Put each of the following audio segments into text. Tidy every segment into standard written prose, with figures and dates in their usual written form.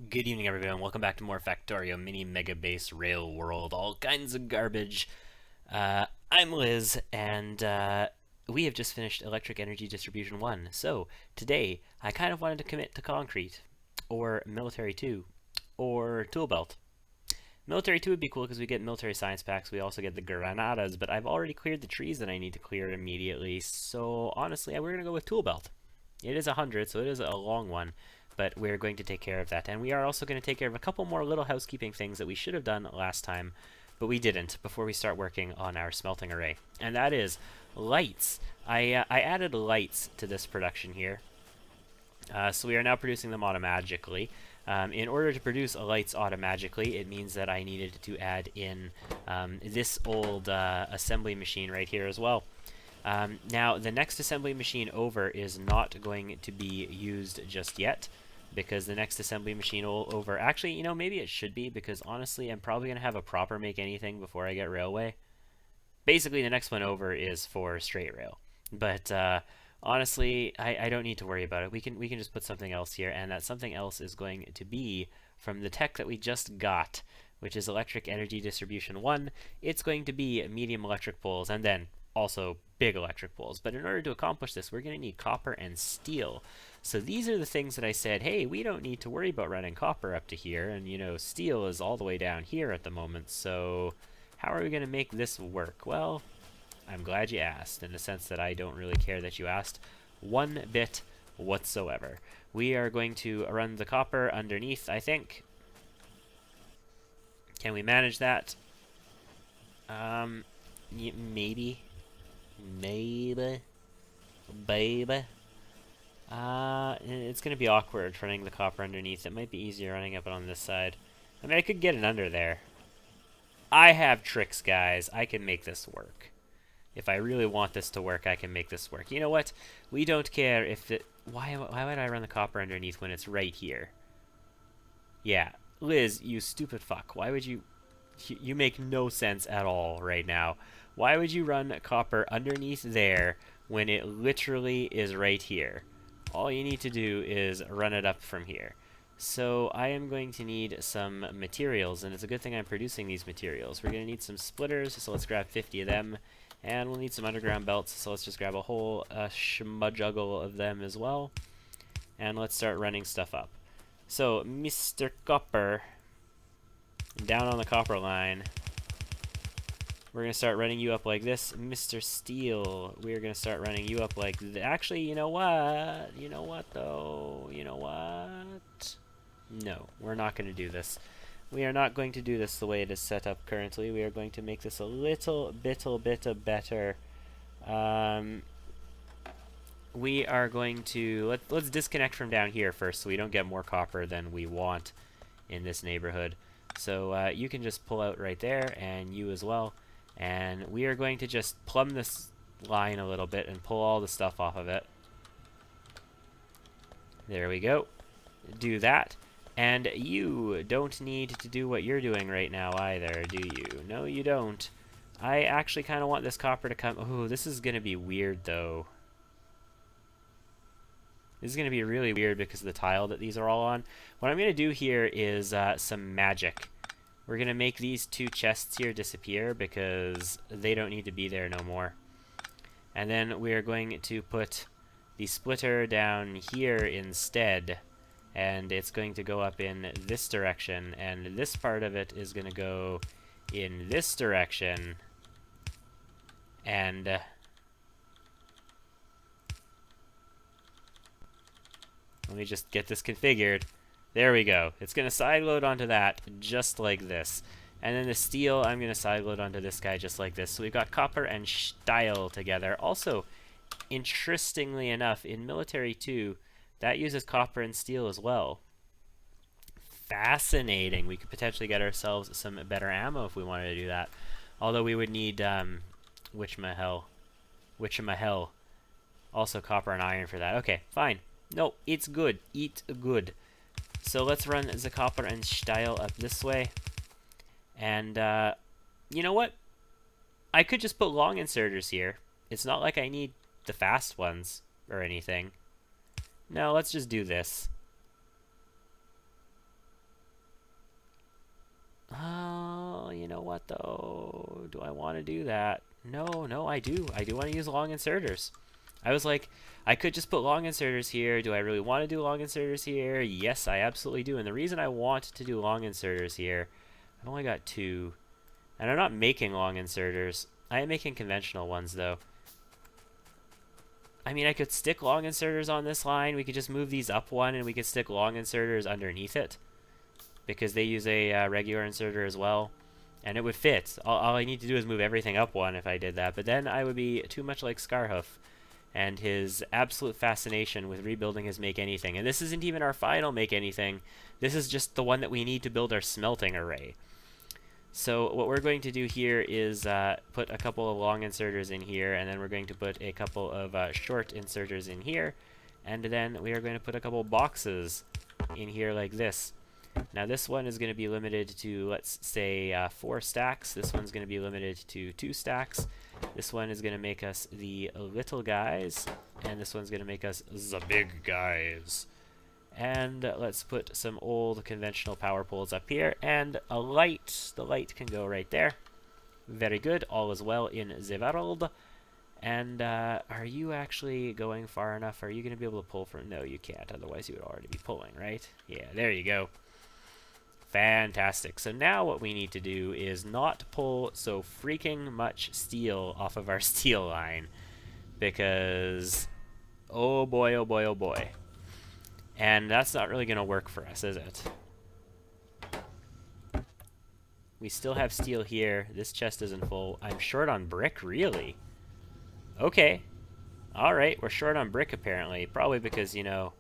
Good evening, everyone. Welcome back to more Factorio Mini Mega Base Railworld. All kinds of garbage. I'm Liz, and we have just finished Electric Energy Distribution 1. So, today, I kind of wanted to commit to Concrete, or Military 2, or Tool Belt. Military 2 would be cool because we get military science packs. We also get the Granadas, but I've already cleared the trees that I need to clear immediately. So, honestly, we're going to go with Tool Belt. It is 100, so it is a long one, but we're going to take care of that. And we are also going to take care of a couple more little housekeeping things that we should have done last time, but we didn't before we start working on our smelting array. And that is lights. I added lights to this production here. So we are now producing them automatically. In order to produce lights automatically, it means that I needed to add in this old assembly machine right here as well. Now, the next assembly machine over is not going to be used just yet, because the next assembly machine over, actually, you know, maybe it should be, because honestly, I'm probably going to have a proper make anything before I get railway. Basically, the next one over is for straight rail, but honestly, I don't need to worry about it. We can just put something else here, and that something else is going to be from the tech that we just got, which is Electric Energy Distribution 1. It's going to be medium electric poles, and then also big electric poles. But in order to accomplish this, we're going to need copper and steel. So these are the things that I said, hey, we don't need to worry about running copper up to here, and you know, steel is all the way down here at the moment, so how are we going to make this work? Well, I'm glad you asked, in the sense that I don't really care that you asked one bit whatsoever. We are going to run the copper underneath, I think. Can we manage that? Maybe. Maybe. Baby. It's going to be awkward running the copper underneath. It might be easier running up it on this side. I mean, I could get it under there. I have tricks, guys. I can make this work. If I really want this to work, I can make this work. You know what? We don't care if it... Why would I run the copper underneath when it's right here? Yeah. Liz, you stupid fuck. Why would you... You make no sense at all right now. Why would you run copper underneath there when it literally is right here? All you need to do is run it up from here. So I am going to need some materials, and it's a good thing I'm producing these materials. We're going to need some splitters, so let's grab 50 of them. And we'll need some underground belts, so let's just grab a whole schmudjuggle of them as well. And let's start running stuff up. So, Mr. Copper, down on the copper line. We're going to start running you up like this. Mr. Steel, we're going to start running you up like this. Actually, you know what? You know what, though? You know what? No, we're not going to do this. We are not going to do this the way it is set up currently. We are going to make this a little bit better. We are going to... Let's disconnect from down here first so we don't get more copper than we want in this neighborhood. So you can just pull out right there, and you as well. And we are going to just plumb this line a little bit and pull all the stuff off of it. There we go. Do that. And you don't need to do what you're doing right now either, do you? No, you don't. I actually kind of want this copper to come... Oh, this is going to be weird, though. This is going to be really weird because of the tile that these are all on. What I'm going to do here is some magic. We're going to make these two chests here disappear because they don't need to be there no more. And then we're going to put the splitter down here instead. And it's going to go up in this direction, and this part of it is going to go in this direction. And let me just get this configured. There we go. It's going to sideload onto that just like this. And then the steel, I'm going to sideload onto this guy just like this. So we've got copper and steel together. Also, interestingly enough, in Military 2, that uses copper and steel as well. Fascinating. We could potentially get ourselves some better ammo if we wanted to do that. Although we would need, whatchamahell. Also copper and iron for that. Okay, fine. No, it's good. Eat good. So let's run the copper and steel up this way. And, you know what? I could just put long inserters here. It's not like I need the fast ones or anything. No, let's just do this. Oh, you know what though? Do I want to do that? No, no, I do. I do want to use long inserters. I was like, I could just put long inserters here. Do I really want to do long inserters here? Yes, I absolutely do. And the reason I want to do long inserters here, I've only got 2. And I'm not making long inserters. I am making conventional ones though. I mean, I could stick long inserters on this line. We could just move these up 1 and we could stick long inserters underneath it, because they use a regular inserter as well, and it would fit. All I need to do is move everything up 1 if I did that, but then I would be too much like Scarhoof and his absolute fascination with rebuilding his Make Anything. And this isn't even our final Make Anything. This is just the one that we need to build our smelting array. So what we're going to do here is put a couple of long inserters in here, and then we're going to put a couple of short inserters in here, and then we are going to put a couple boxes in here like this. Now this one is going to be limited to, let's say, 4 stacks. This one's going to be limited to 2 stacks. This one is going to make us the little guys, and this one's going to make us the big guys. And let's put some old conventional power poles up here, and a light. The light can go right there. Very good. All is well in the world. And are you actually going far enough? Are you going to be able to pull from? No, you can't. Otherwise, you would already be pulling, right? Yeah, there you go. Fantastic. So now what we need to do is not pull so freaking much steel off of our steel line, because oh boy, oh boy, oh boy. And that's not really going to work for us, is it? We still have steel here. This chest isn't full. I'm short on brick, really? Okay. Alright, we're short on brick apparently. Probably because, you know...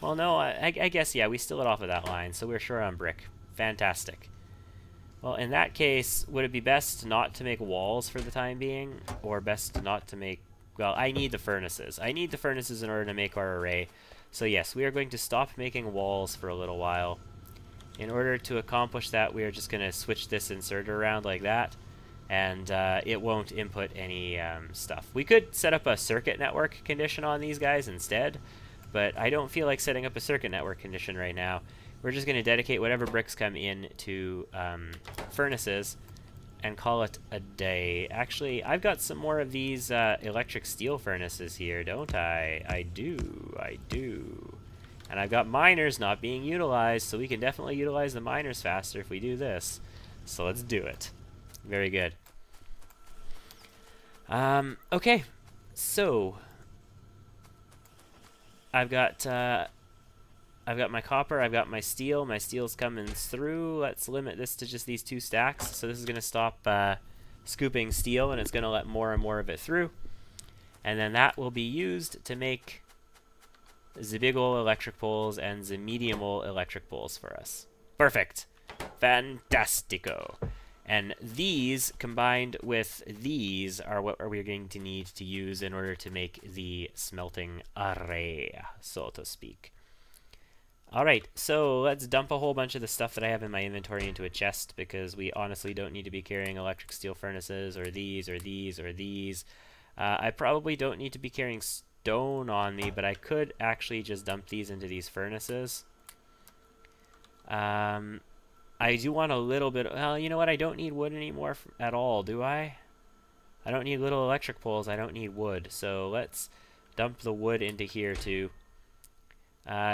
Well, no, I guess, yeah, we still it off of that line, so we're short on brick. Fantastic. Well, in that case, would it be best not to make walls for the time being? Or best not to make... Well, I need the furnaces. I need the furnaces in order to make our array. So yes, we are going to stop making walls for a little while. In order to accomplish that, we are just going to switch this inserter around like that, and it won't input any stuff. We could set up a circuit network condition on these guys instead, but I don't feel like setting up a circuit network condition right now. We're just going to dedicate whatever bricks come in to furnaces and call it a day. Actually, I've got some more of these electric steel furnaces here, don't I? I do. And I've got miners not being utilized, so we can definitely utilize the miners faster if we do this. So let's do it. Very good. Okay, so I've got my copper, I've got my steel. My steel's coming through. Let's limit this to just these 2 stacks. So this is going to stop scooping steel, and it's going to let more and more of it through. And then that will be used to make the big ol' electric poles and the medium ol' electric poles for us. Perfect. Fantastico. And these, combined with these, are what we're going to need to use in order to make the smelting array, so to speak. Alright, so let's dump a whole bunch of the stuff that I have in my inventory into a chest, because we honestly don't need to be carrying electric steel furnaces, or these, or these, or these. I probably don't need to be carrying stone on me, but I could actually just dump these into these furnaces. I do want a little bit... Well, you know what? I don't need wood anymore at all, do I? I don't need little electric poles. I don't need wood. So let's dump the wood into here, too.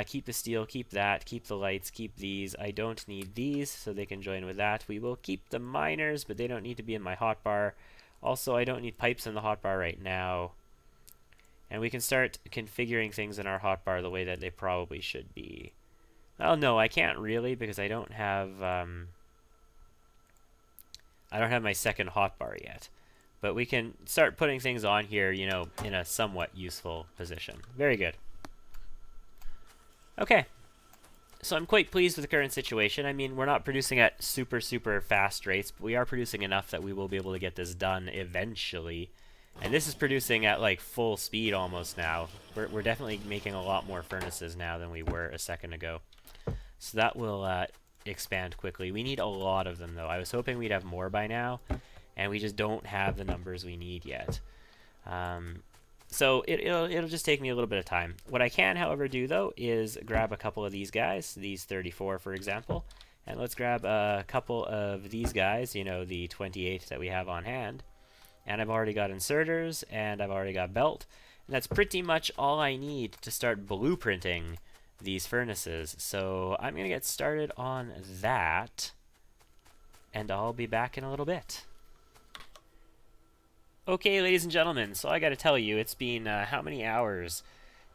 Keep the steel, keep that, keep the lights, keep these. I don't need these, so they can join with that. We will keep the miners, but they don't need to be in my hotbar. Also, I don't need pipes in the hotbar right now. And we can start configuring things in our hotbar the way that they probably should be. Oh no, I can't really, because I don't have my second hotbar yet. But we can start putting things on here, you know, in a somewhat useful position. Very good. Okay. So I'm quite pleased with the current situation. I mean, we're not producing at super fast rates, but we are producing enough that we will be able to get this done eventually. And this is producing at like full speed almost now. We're definitely making a lot more furnaces now than we were a second ago. So that will expand quickly. We need a lot of them though. I was hoping we'd have more by now, and we just don't have the numbers we need yet. So it'll just take me a little bit of time. What I can, however, do though is grab a couple of these guys, these 34 for example, And let's grab a couple of these guys, you know, the 28 that we have on hand. And I've already got inserters, and I've already got belt. And that's pretty much all I need to start blueprinting these furnaces. So I'm going to get started on that, and I'll be back in a little bit. Okay, ladies and gentlemen, so I got to tell you, it's been how many hours?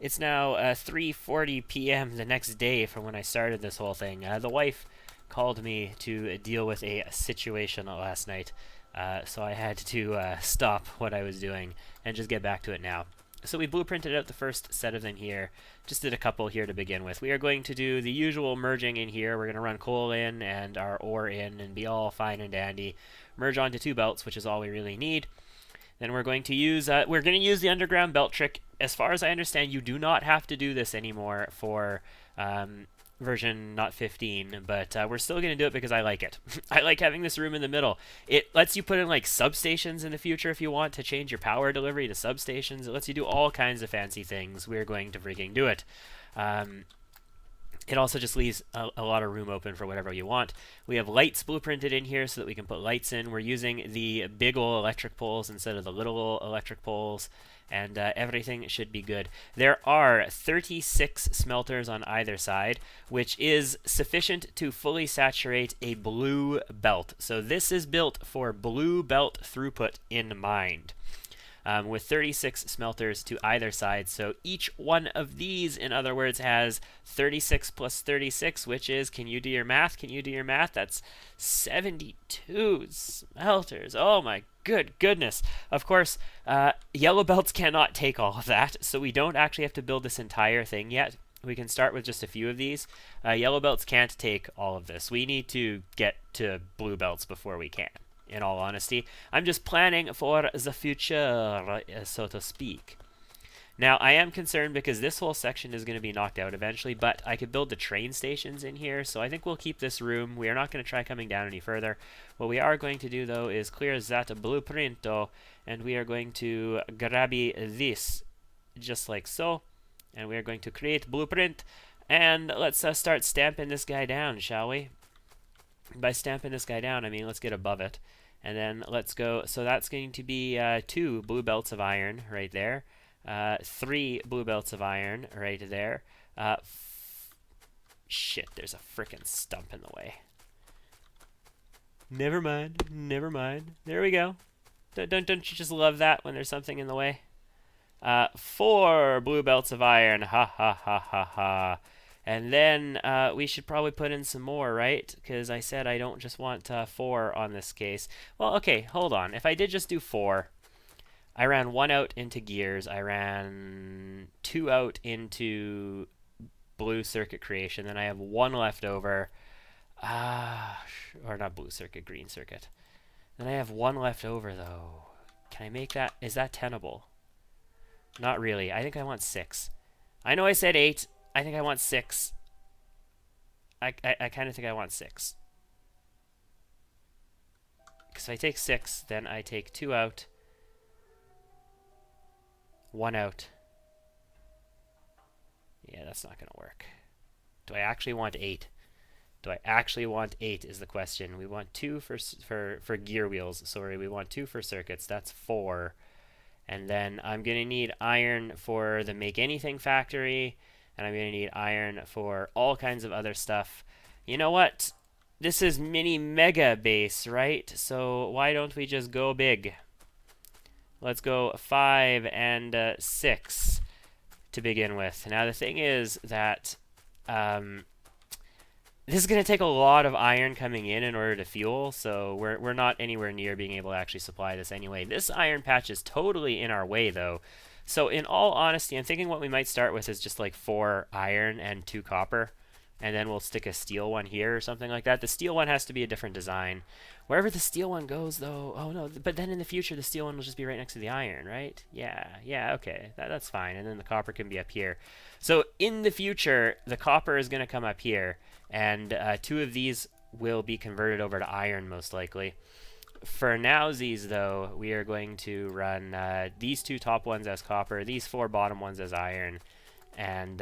It's now 3:40 p.m. the next day from when I started this whole thing. The wife called me to deal with a situation last night, so I had to stop what I was doing and just get back to it now. So we blueprinted out the first set of them here. Just did a couple here to begin with. We are going to do the usual merging in here. We're going to run coal in and our ore in and be all fine and dandy. Merge onto 2 belts, which is all we really need. Then we're going to use the underground belt trick. As far as I understand, you do not have to do this anymore for version not 15, but we're still going to do it because I like it. I like having this room in the middle. It lets you put in like substations in the future if you want to change your power delivery to substations. It lets you do all kinds of fancy things. We're going to freaking do it. It also just leaves a lot of room open for whatever you want. We have lights blueprinted in here so that we can put lights in. We're using the big ol' electric poles instead of the little ol' electric poles, and everything should be good. There are 36 smelters on either side, which is sufficient to fully saturate a blue belt. So this is built for blue belt throughput in mind. With 36 smelters to either side. So each one of these, in other words, has 36 plus 36, which is, can you do your math? Can you do your math? That's 72 smelters. Oh my goodness. Of course, yellow belts cannot take all of that, so we don't actually have to build this entire thing yet. We can start with just a few of these. Yellow belts can't take all of this. We need to get to blue belts before we can. In all honesty, I'm just planning for the future, so to speak. Now, I am concerned because this whole section is going to be knocked out eventually, but I could build the train stations in here, so I think we'll keep this room. We are not going to try coming down any further. What we are going to do, though, is clear that blueprinto, and we are going to grab this, just like so, and we are going to create blueprint, and let's start stamping this guy down, shall we? By stamping this guy down, I mean let's get above it. And then let's go, so that's going to be 2 blue belts of iron right there. 3 blue belts of iron right there. Shit, there's a frickin' stump in the way. Never mind, never mind. There we go. Don't you just love that when there's something in the way? 4 blue belts of iron, ha ha ha ha ha. And then we should probably put in some more, right? Because I said I don't just want 4 on this case. Well, okay, hold on. If I did just do 4, I ran 1 out into gears. I ran 2 out into blue circuit creation. Then I have 1 left over. Or not blue circuit, green circuit. Then I have 1 left over, though. Can I make that? Is that tenable? Not really. I think I want 6. I know I said 8. I think I want 6. I kind of think I want 6. Because if I take 6, then I take 2 out, 1 out. Yeah, that's not going to work. Do I actually want 8? Do I actually want 8 is the question. We want 2 for gear wheels. Sorry, we want 2 for circuits. That's 4. And then I'm going to need iron for the Make Anything factory. And I'm going to need iron for all kinds of other stuff. You know what? This is mini mega base, right? So why don't we just go big? Let's go 5 and 6 to begin with. Now the thing is that this is going to take a lot of iron coming in order to fuel, so we're not anywhere near being able to actually supply this anyway. This iron patch is totally in our way, though. So in all honesty, I'm thinking what we might start with is just like 4 iron and 2 copper, and then we'll stick a steel one here or something like that. The steel one has to be a different design. Wherever the steel one goes, though, oh no, but then in the future the steel one will just be right next to the iron, right? Yeah, okay, that's fine, and then the copper can be up here. So in the future, the copper is going to come up here, and 2 of these will be converted over to iron most likely. For nowsies, though, we are going to run these 2 top ones as copper, these 4 bottom ones as iron, and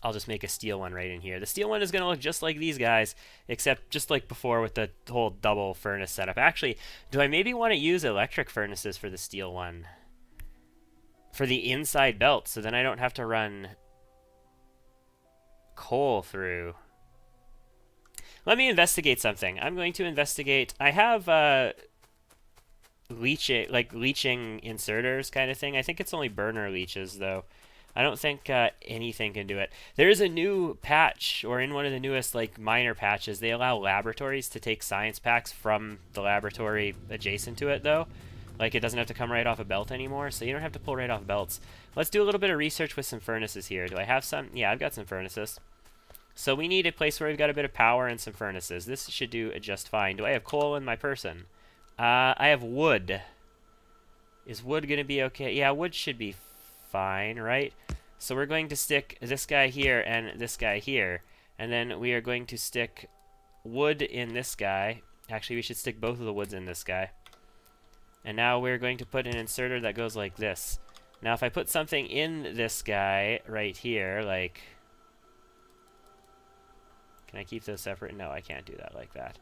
I'll just make a steel one right in here. The steel one is going to look just like these guys, except just like before with the whole double furnace setup. Actually, do I maybe want to use electric furnaces for the steel one? For the inside belt, so then I don't have to run coal through. Let me investigate something. I'm going to investigate. I have leeching inserters kind of thing. I think it's only burner leeches though. I don't think anything can do it. There is a new patch, or in one of the newest like minor patches, they allow laboratories to take science packs from the laboratory adjacent to it though. Like it doesn't have to come right off a belt anymore, so you don't have to pull right off belts. Let's do a little bit of research with some furnaces here. Do I have some? Yeah, I've got some furnaces. So we need a place where we've got a bit of power and some furnaces. This should do just fine. Do I have coal in my person? I have wood. Is wood going to be okay? Yeah, wood should be fine, right? So we're going to stick this guy here and this guy here. And then we are going to stick wood in this guy. Actually, we should stick both of the woods in this guy. And now we're going to put an inserter that goes like this. Now if I put something in this guy right here, like... Can I keep those separate? No, I can't do that like that.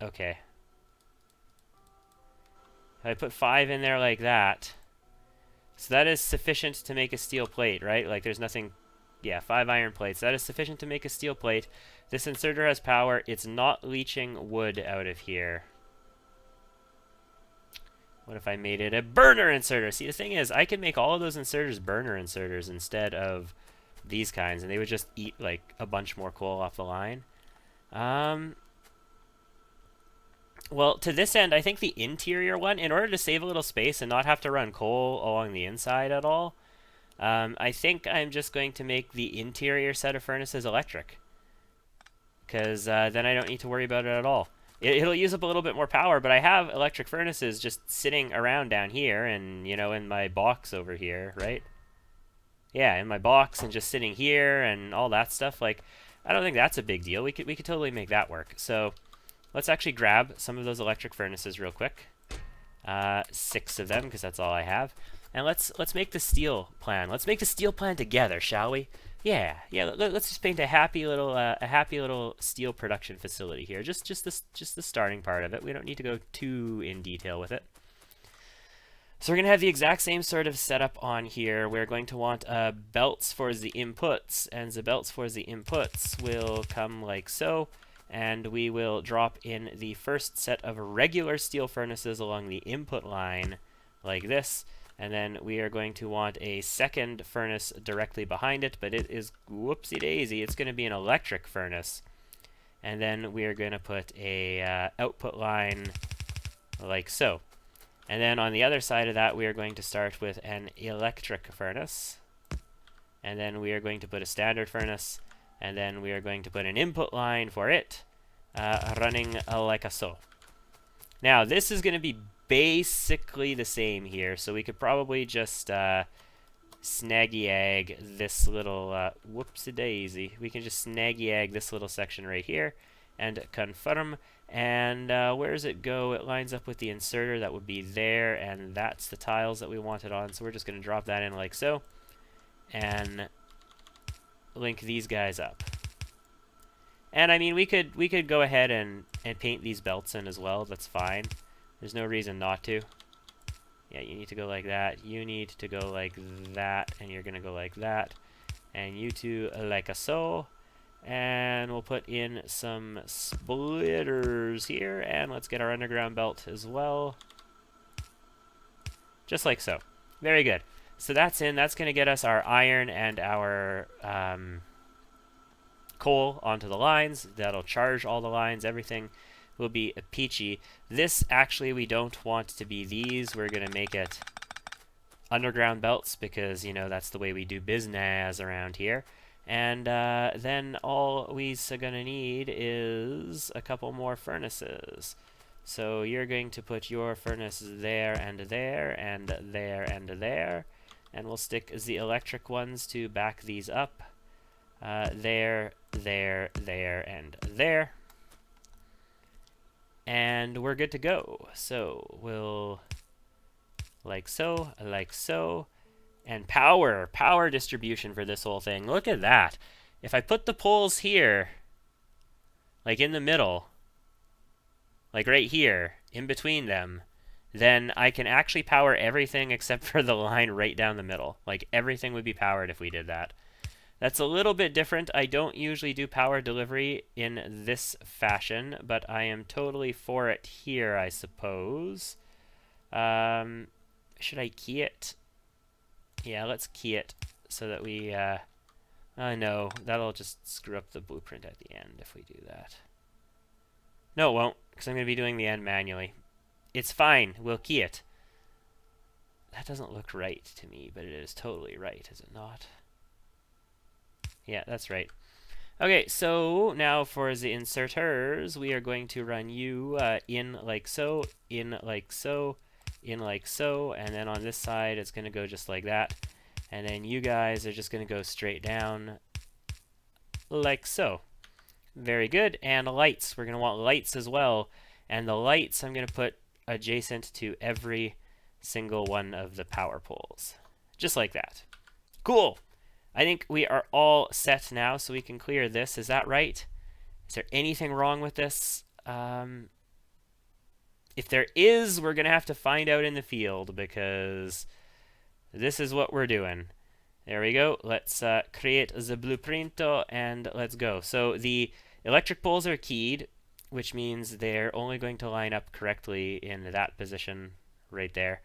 Okay. If I put 5 in there like that, so that is sufficient to make a steel plate, right? Like there's nothing, yeah, 5 iron plates. That is sufficient to make a steel plate. This inserter has power. It's not leaching wood out of here. What if I made it a burner inserter? See, the thing is, I can make all of those inserters burner inserters instead of these kinds, and they would just eat like a bunch more coal off the line. Well, to this end, I think the interior one, in order to save a little space and not have to run coal along the inside at all, I think I'm just going to make the interior set of furnaces electric. Because then I don't need to worry about it at all. It'll use up a little bit more power, but I have electric furnaces just sitting around down here and, you know, in my box over here, right? Yeah, in my box and just sitting here and all that stuff. Like, I don't think that's a big deal. We could totally make that work. So let's actually grab some of those electric furnaces real quick. 6 of them, because that's all I have. And let's make the steel plan. Let's make the steel plan together, shall we? Yeah. Let's just paint a happy little steel production facility here. Just the starting part of it. We don't need to go too in detail with it. So we're going to have the exact same sort of setup on here. We're going to want belts for the inputs, and the belts for the inputs will come like so. And we will drop in the first set of regular steel furnaces along the input line like this. And then we are going to want a second furnace directly behind it, but it is, whoopsie daisy, it's going to be an electric furnace. And then we are going to put a output line like so. And then on the other side of that, we are going to start with an electric furnace. And then we are going to put a standard furnace. And then we are going to put an input line for it, running like so. Now, this is going to be basically the same here, so we could probably just snaggy egg this little, whoopsie-daisy. We can just snaggy egg this little section right here and confirm. And where does it go? It lines up with the inserter that would be there, and that's the tiles that we want it on. So we're just going to drop that in like so, and link these guys up. And I mean, we could go ahead and paint these belts in as well. That's fine. There's no reason not to. Yeah, you need to go like that. You need to go like that, and you're gonna go like that, and you two like a so. And we'll put in some splitters here, and let's get our underground belt as well. Just like so. Very good. So that's in. That's going to get us our iron and our coal onto the lines. That'll charge all the lines. Everything will be peachy. This, actually, we don't want to be these. We're going to make it underground belts because, you know, that's the way we do business around here. And then all we're going to need is a couple more furnaces. So you're going to put your furnaces there and there and there and there. And we'll stick the electric ones to back these up. There, there, there, and there. And we're good to go. So we'll like so, And power distribution for this whole thing. Look at that. If I put the poles here, like in the middle, like right here, in between them, then I can actually power everything except for the line right down the middle. Like everything would be powered if we did that. That's a little bit different. I don't usually do power delivery in this fashion, but I am totally for it here, I suppose. Should I key it? Yeah, let's key it so that we, no, that'll just screw up the blueprint at the end if we do that. No, it won't, because I'm going to be doing the end manually. It's fine, we'll key it. That doesn't look right to me, but it is totally right, is it not? Yeah, that's right. Okay, so now for the inserters, we are going to run you in like so, in like so, in like so, and then on this side it's going to go just like that. And then you guys are just going to go straight down like so. Very good. And lights. We're going to want lights as well. And the lights I'm going to put adjacent to every single one of the power poles. Just like that. Cool. I think we are all set now, so we can clear this. Is that right? Is there anything wrong with this? If there is, we're going to have to find out in the field, because this is what we're doing. There we go. Let's create the blueprint and let's go. So the electric poles are keyed, which means they're only going to line up correctly in that position right there.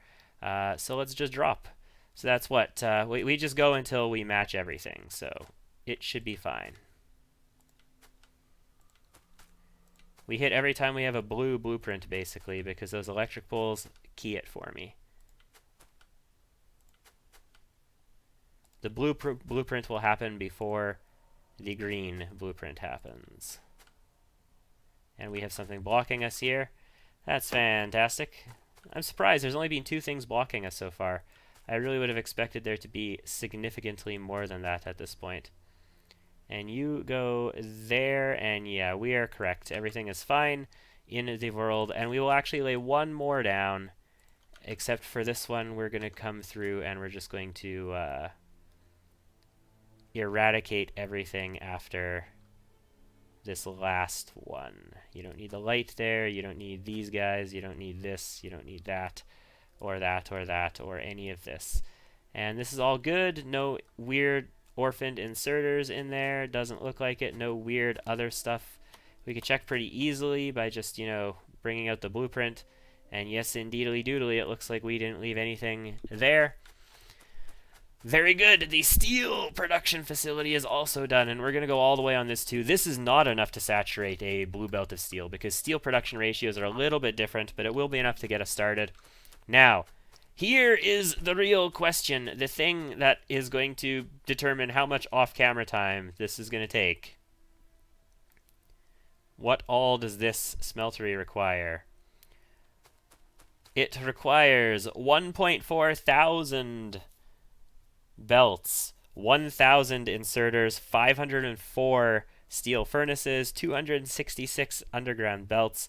So let's just drop. So that's what, we just go until we match everything. So it should be fine. We hit every time we have a blue blueprint, basically, because those electric poles key it for me. The blue blueprint will happen before the green blueprint happens. And we have something blocking us here. That's fantastic. I'm surprised there's only been 2 things blocking us so far. I really would have expected there to be significantly more than that at this point. And you go there, and yeah, we are correct. Everything is fine in the world, and we will actually lay one more down, except for this one. We're going to come through, and we're just going to eradicate everything after this last one. You don't need the light there, you don't need these guys, you don't need this, you don't need that, or that, or that, or any of this. And this is all good. No weird orphaned inserters in there. Doesn't look like it. No weird other stuff. We could check pretty easily by just, you know, bringing out the blueprint. And yes, indeedly doodly, it looks like we didn't leave anything there. Very good. The steel production facility is also done, and we're going to go all the way on this too. This is not enough to saturate a blue belt of steel, because steel production ratios are a little bit different, but it will be enough to get us started. Now, here is the real question, the thing that is going to determine how much off-camera time this is going to take. What all does this smeltery require? It requires 1.4 thousand belts, 1,000 inserters, 504 steel furnaces, 266 underground belts,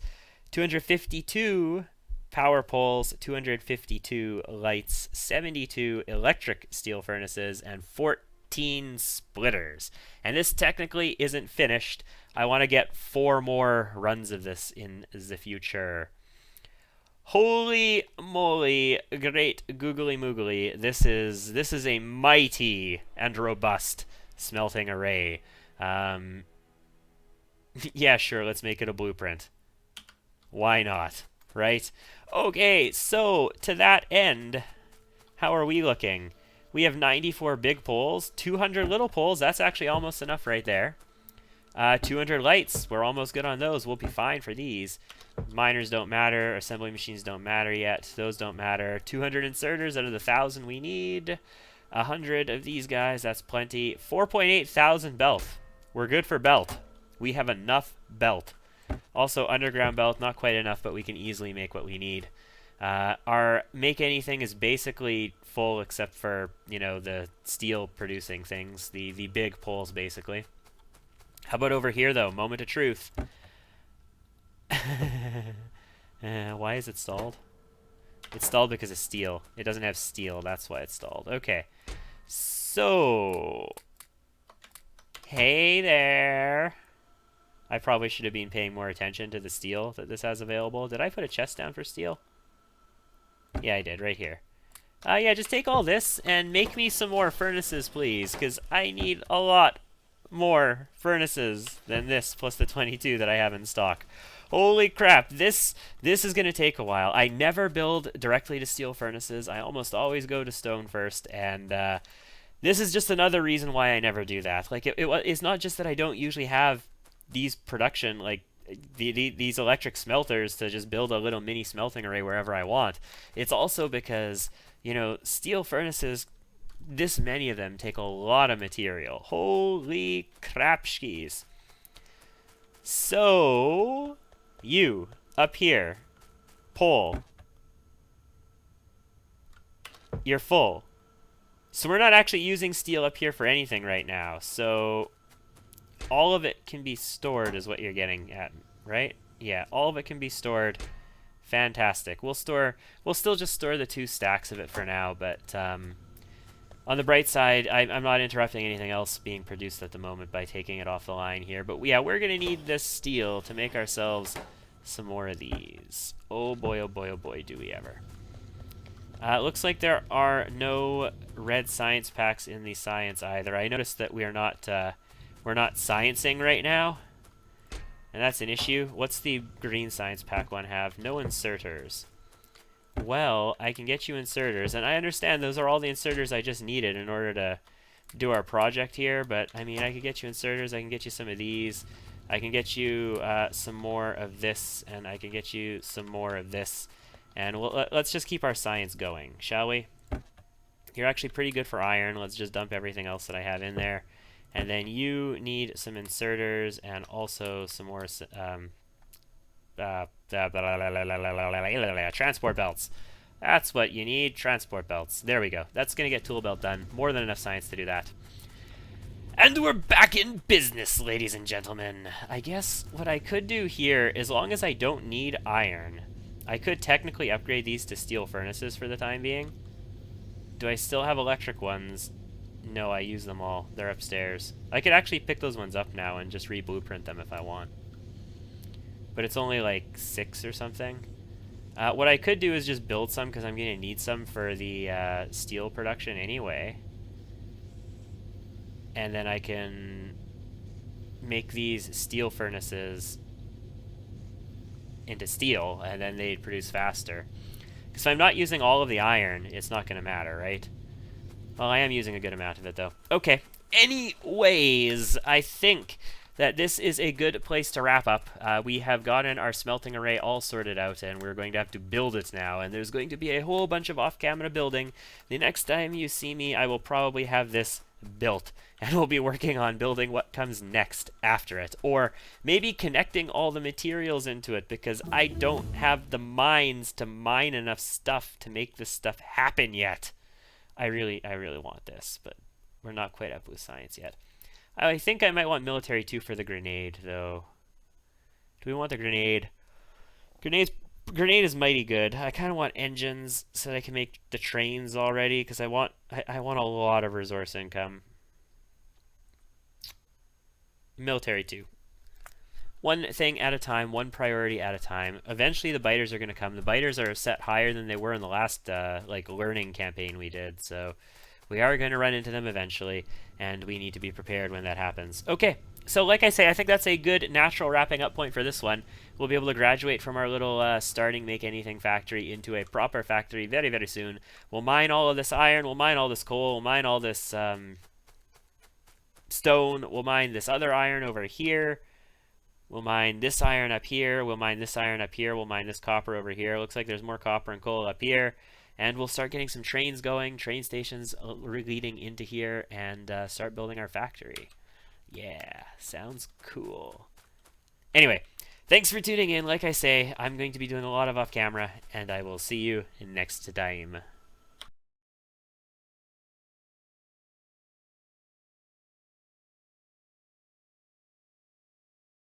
252 power poles, 252 lights, 72 electric steel furnaces, and 14 splitters. And this technically isn't finished. I want to get 4 more runs of this in the future. Holy moly, great googly moogly. This is a mighty and robust smelting array. Yeah, sure, let's make it a blueprint. Why not, right? Okay, so to that end, how are we looking? We have 94 big poles, 200 little poles. That's actually almost enough right there. 200 lights. We're almost good on those. We'll be fine for these. Miners don't matter. Assembly machines don't matter yet. Those don't matter. 200 inserters out of the 1,000 we need. 100 of these guys. That's plenty. 4.8 thousand belt. We're good for belt. We have enough belt. Also, underground belt, not quite enough, but we can easily make what we need. Our make anything is basically full except for, you know, the steel producing things, the big poles basically. How about over here though? Moment of truth. Why is it stalled? It's stalled because of steel. It doesn't have steel. That's why it's stalled. Okay. So, hey there. I probably should have been paying more attention to the steel that this has available. Did I put a chest down for steel? Yeah, I did, right here. Yeah, just take all this and make me some more furnaces, please, because I need a lot more furnaces than this, plus the 22 that I have in stock. Holy crap, this is going to take a while. I never build directly to steel furnaces. I almost always go to stone first, and this is just another reason why I never do that. Like, it's not just that I don't usually have these production, like, these electric smelters to just build a little mini smelting array wherever I want. It's also because, you know, steel furnaces, this many of them, take a lot of material. Holy crapskis. So, you, up here, pole. You're full. So we're not actually using steel up here for anything right now. So all of it can be stored is what you're getting at, right? Yeah, all of it can be stored. Fantastic. We'll still just store the 2 stacks of it for now, but on the bright side, I'm not interrupting anything else being produced at the moment by taking it off the line here. But yeah, we're going to need this steel to make ourselves some more of these. Oh boy, do we ever. It looks like there are no red science packs in the science either. I noticed that we're not sciencing right now, and that's an issue. What's the green science pack one have? No inserters. Well, I can get you inserters, and I understand those are all the inserters I just needed in order to do our project here, but I mean, I could get you inserters, I can get you some of these, I can get you some more of this, and I can get you some more of this, and let's just keep our science going, shall we? You're actually pretty good for iron. Let's just dump everything else that I have in there. And then you need some inserters and also some more transport belts. That's what you need, transport belts. There we go. That's going to get tool belt done. More than enough science to do that. And we're back in business, ladies and gentlemen. I guess what I could do here, as long as I don't need iron, I could technically upgrade these to steel furnaces for the time being. Do I still have electric ones? No, I use them all. They're upstairs. I could actually pick those ones up now and just re-blueprint them if I want. But it's only like 6 or something. What I could do is just build some because I'm going to need some for the steel production anyway. And then I can make these steel furnaces into steel, and then they'd produce faster. Because if I'm not using all of the iron, it's not going to matter, right? Well, I am using a good amount of it, though. Okay. Anyways, I think that this is a good place to wrap up. We have gotten our smelting array all sorted out, and we're going to have to build it now. And there's going to be a whole bunch of off-camera building. The next time you see me, I will probably have this built, and we'll be working on building what comes next after it, or maybe connecting all the materials into it, because I don't have the mines to mine enough stuff to make this stuff happen yet. I really want this, but we're not quite up with science yet. I think I might want military too for the grenade, though. Do we want the grenade? Grenade is mighty good. I kind of want engines so that I can make the trains already, because I want a lot of resource income. Military too. One thing at a time, one priority at a time. Eventually the biters are going to come. The biters are set higher than they were in the last like learning campaign we did, so we are going to run into them eventually, and we need to be prepared when that happens. Okay, so like I say, I think that's a good natural wrapping up point for this one. We'll be able to graduate from our little starting make anything factory into a proper factory very, very soon. We'll mine all of this iron, we'll mine all this coal, we'll mine all this stone, we'll mine this other iron over here, we'll mine this iron up here, we'll mine this iron up here, we'll mine this copper over here. Looks like there's more copper and coal up here. And we'll start getting some trains going, train stations leading into here, and start building our factory. Yeah, sounds cool. Anyway, thanks for tuning in. Like I say, I'm going to be doing a lot of off-camera, and I will see you next time.